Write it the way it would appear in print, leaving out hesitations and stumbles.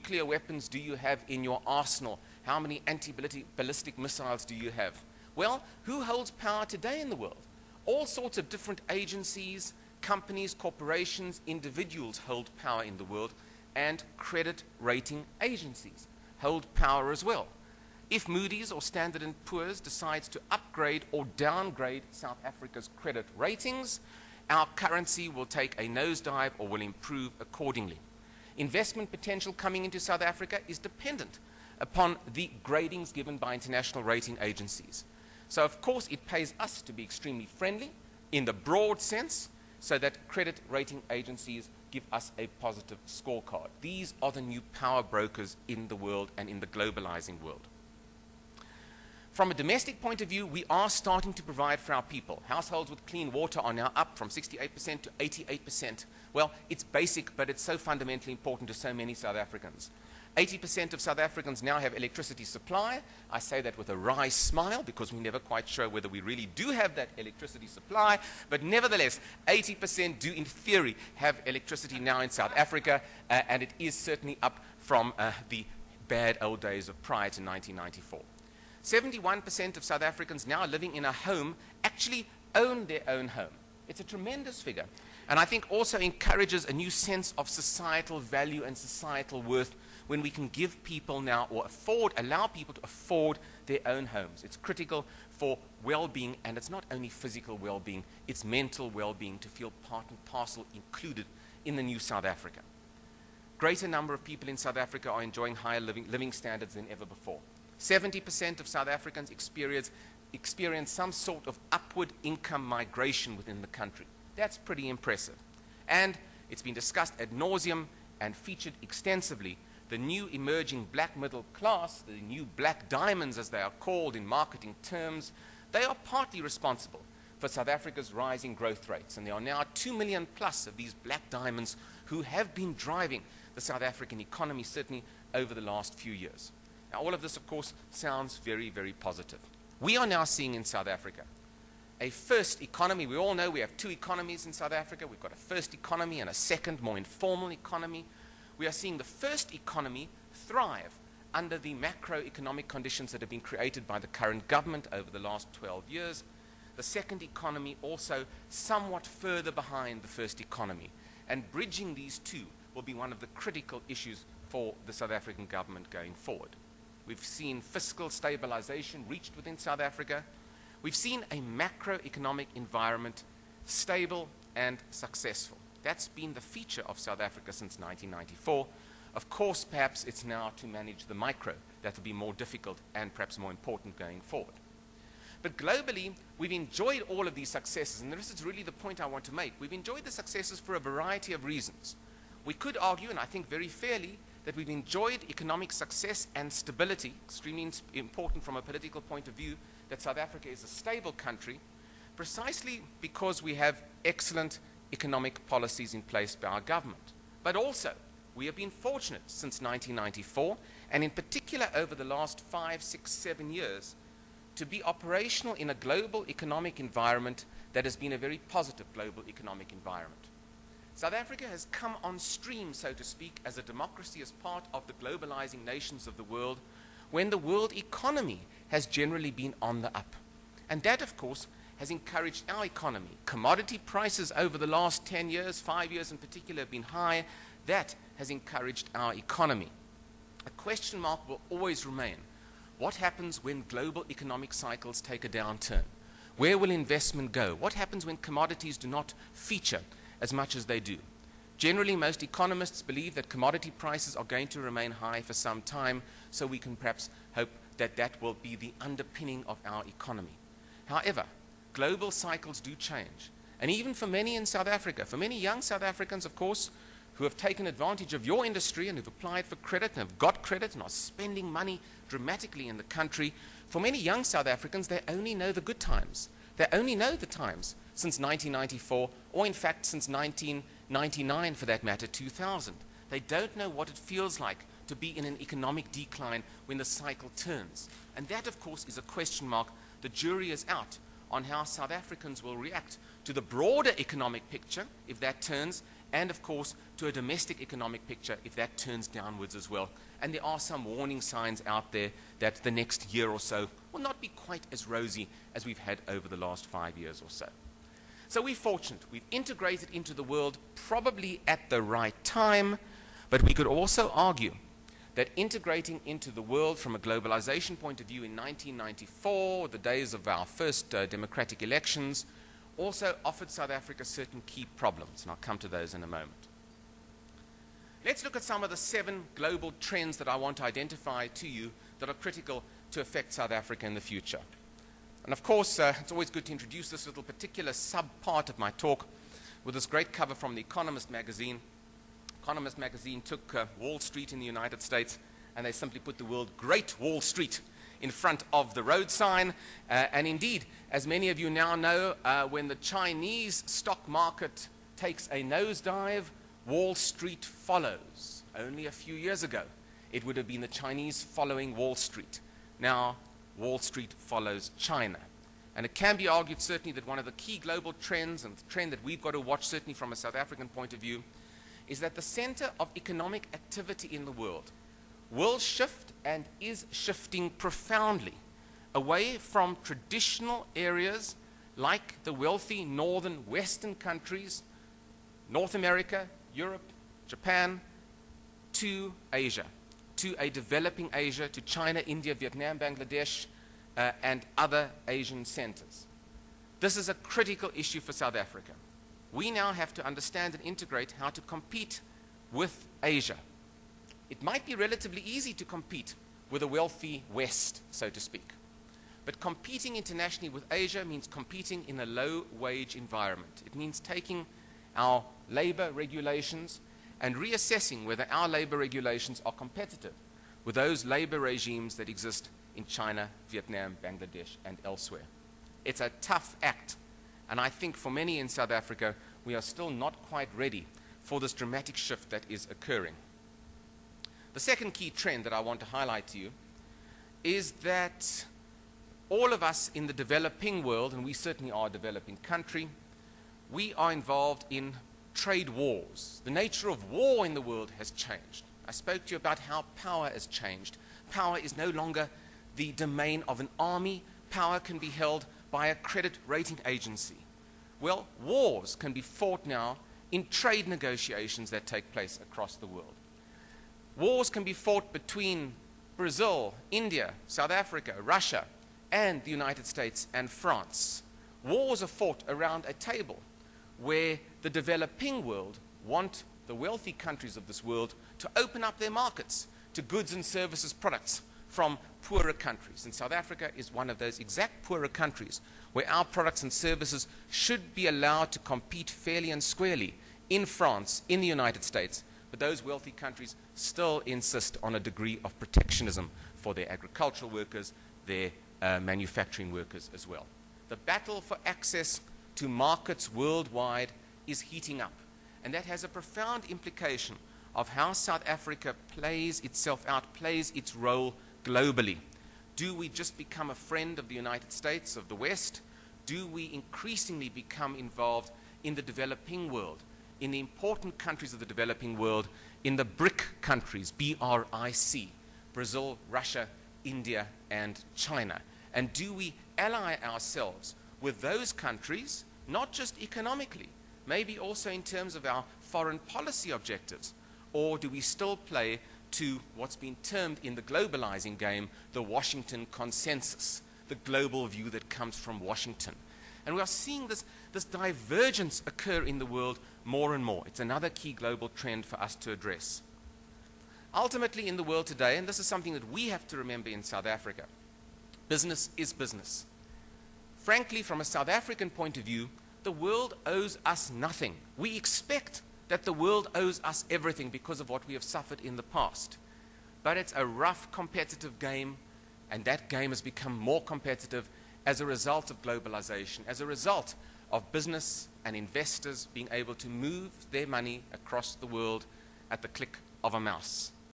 nuclear weapons do you have in your arsenal? How many anti-ballistic missiles do you have? Well, who holds power today in the world? All sorts of different agencies, companies, corporations, individuals hold power in the world, and credit rating agencies hold power as well. If Moody's or Standard & Poor's decides to upgrade or downgrade South Africa's credit ratings, our currency will take a nosedive or will improve accordingly. Investment potential coming into South Africa is dependent upon the gradings given by international rating agencies. So of course it pays us to be extremely friendly in the broad sense, so that credit rating agencies give us a positive scorecard. These are the new power brokers in the world and in the globalizing world. From a domestic point of view, we are starting to provide for our people. Households with clean water are now up from 68% to 88%. Well, it's basic, but it's so fundamentally important to so many South Africans. 80% of South Africans now have electricity supply. I say that with a wry smile because we're never quite sure whether we really do have that electricity supply. But nevertheless, 80% do in theory have electricity now in South Africa, and it is certainly up from the bad old days of prior to 1994. 71% of South Africans now living in a home actually own their own home. It's a tremendous figure, and I think also encourages a new sense of societal value and societal worth when we can give people now, or allow people to afford their own homes. It's critical for well-being, and it's not only physical well-being, it's mental well-being, to feel part and parcel included in the new South Africa. Greater number of people in South Africa are enjoying higher living standards than ever before. 70% of South Africans experience some sort of upward income migration within the country. That's pretty impressive. And it's been discussed ad nauseum and featured extensively. The new emerging black middle class, the new black diamonds as they are called in marketing terms, they are partly responsible for South Africa's rising growth rates. And there are now 2 million plus of these black diamonds who have been driving the South African economy, certainly over the last few years. Now, all of this, of course, sounds very, very positive. We are now seeing in South Africa a first economy. We all know we have two economies in South Africa. We've got a first economy and a second, more informal economy. We are seeing the first economy thrive under the macroeconomic conditions that have been created by the current government over the last 12 years. The second economy also somewhat further behind the first economy. And bridging these two will be one of the critical issues for the South African government going forward. We've seen fiscal stabilization reached within South Africa. We've seen a macroeconomic environment stable and successful. That's been the feature of South Africa since 1994. Of course, perhaps it's now to manage the micro that will be more difficult and perhaps more important going forward. But globally, we've enjoyed all of these successes, and this is really the point I want to make. We've enjoyed the successes for a variety of reasons. We could argue, and I think very fairly, that we've enjoyed economic success and stability, extremely important from a political point of view, that South Africa is a stable country, precisely because we have excellent economic policies in place by our government. But also, we have been fortunate since 1994, and in particular over the last 5, 6, 7 years, to be operational in a global economic environment that has been a very positive global economic environment. South Africa has come on stream, so to speak, as a democracy, as part of the globalizing nations of the world, when the world economy has generally been on the up. And that, of course, has encouraged our economy. Commodity prices over the last 10 years, 5 years in particular, have been high. That has encouraged our economy. A question mark will always remain. What happens when global economic cycles take a downturn? Where will investment go? What happens when commodities do not feature as much as they do? Generally, most economists believe that commodity prices are going to remain high for some time, so we can perhaps hope that that will be the underpinning of our economy. However, global cycles do change. And even for many in South Africa, for many young South Africans, of course, who have taken advantage of your industry and who've applied for credit and have got credit and are spending money dramatically in the country, for many young South Africans, they only know the good times. They only know the times since 1994, or in fact since 1999 for that matter, 2000. They don't know what it feels like to be in an economic decline when the cycle turns. And that, of course, is a question mark. The jury is out on how South Africans will react to the broader economic picture if that turns, and of course to a domestic economic picture if that turns downwards as well. And there are some warning signs out there that the next year or so will not be quite as rosy as we've had over the last 5 years or so. So we're fortunate. We've integrated into the world probably at the right time, but we could also argue that integrating into the world from a globalization point of view in 1994, the days of our first democratic elections, also offered South Africa certain key problems, and I'll come to those in a moment. Let's look at some of the 7 global trends that I want to identify to you that are critical to affect South Africa in the future. And of course, it's always good to introduce this little particular sub-part of my talk with this great cover from The Economist magazine. Economist magazine took Wall Street in the United States, and they simply put the word Great Wall Street in front of the road sign. And indeed, as many of you now know, when the Chinese stock market takes a nosedive, Wall Street follows. Only a few years ago, it would have been the Chinese following Wall Street. Now, Wall Street follows China. And it can be argued certainly that one of the key global trends, and the trend that we've got to watch certainly from a South African point of view, is that the center of economic activity in the world will shift and is shifting profoundly away from traditional areas like the wealthy northern western countries, North America, Europe, Japan, to Asia, to a developing Asia, to China, India, Vietnam, Bangladesh, and other Asian centers. This is a critical issue for South Africa. We now have to understand and integrate how to compete with Asia. It might be relatively easy to compete with a wealthy West, so to speak. But competing internationally with Asia means competing in a low-wage environment. It means taking our labor regulations and reassessing whether our labor regulations are competitive with those labor regimes that exist in China, Vietnam, Bangladesh, and elsewhere. It's a tough act, and I think for many in South Africa, we are still not quite ready for this dramatic shift that is occurring. The second key trend that I want to highlight to you is that all of us in the developing world, and we certainly are a developing country, we are involved in trade wars. The nature of war in the world has changed. I spoke to you about how power has changed. Power is no longer the domain of an army. Power can be held by a credit rating agency. Well, wars can be fought now in trade negotiations that take place across the world. Wars can be fought between Brazil, India, South Africa, Russia, and the United States and France. Wars are fought around a table where the developing world want the wealthy countries of this world to open up their markets to goods and services products from poorer countries. And South Africa is one of those exact poorer countries where our products and services should be allowed to compete fairly and squarely in France, in the United States. But those wealthy countries still insist on a degree of protectionism for their agricultural workers, their manufacturing workers as well. The battle for access to markets worldwide is heating up. And that has a profound implication of how South Africa plays itself out, plays its role globally. Do we just become a friend of the United States, of the West? Do we increasingly become involved in the developing world, in the important countries of the developing world, in the BRIC countries, B-R-I-C, Brazil, Russia, India, and China? And do we ally ourselves with those countries, not just economically, maybe also in terms of our foreign policy objectives? Or do we still play to what's been termed in the globalizing game the Washington consensus, the global view that comes from Washington? And we are seeing this divergence occur in the world more and more. It's another key global trend for us to address. Ultimately in the world today, and this is something that we have to remember in South Africa, business is business. Frankly, from a South African point of view, the world owes us nothing. We expect that the world owes us everything because of what we have suffered in the past. But it's a rough competitive game, and that game has become more competitive as a result of globalization, as a result of business and investors being able to move their money across the world at the click of a mouse.